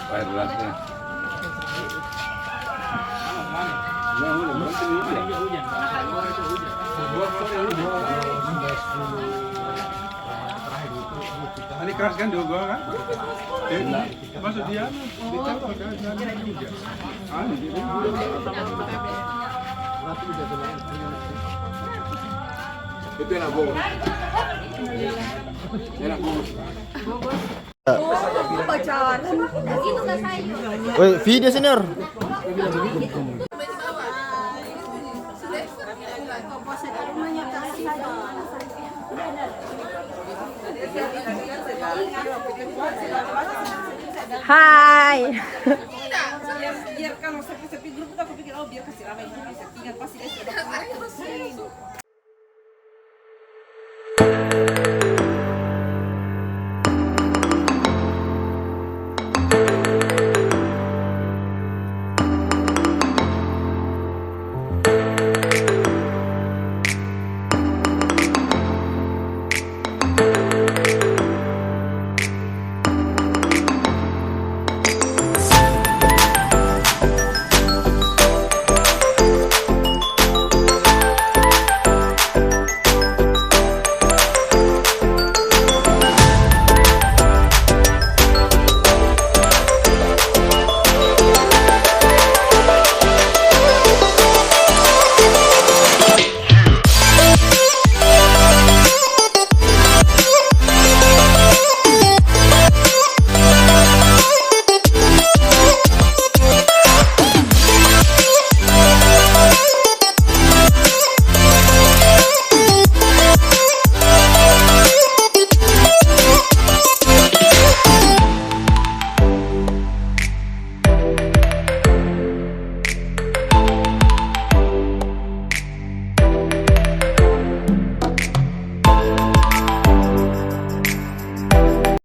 Air gelasnya. Ini keras kan dua gua kan? Maksud dia ditambah kan? Itu enak bos. Enak bos. Woi, video senior. Hai. Biar kalau sepi-sepi grup aku pikir biar kasih ramai ini settingan pasti dia sudah